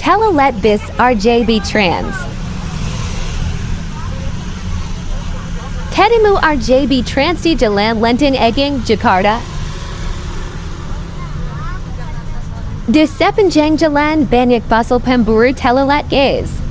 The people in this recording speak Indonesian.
Telolet Bis Rjb Trans. Ketemu RJB Trans di Jalan Lenteng Agung, Jakarta. Di sepanjang jalan banyak busel pemburu telolet gas.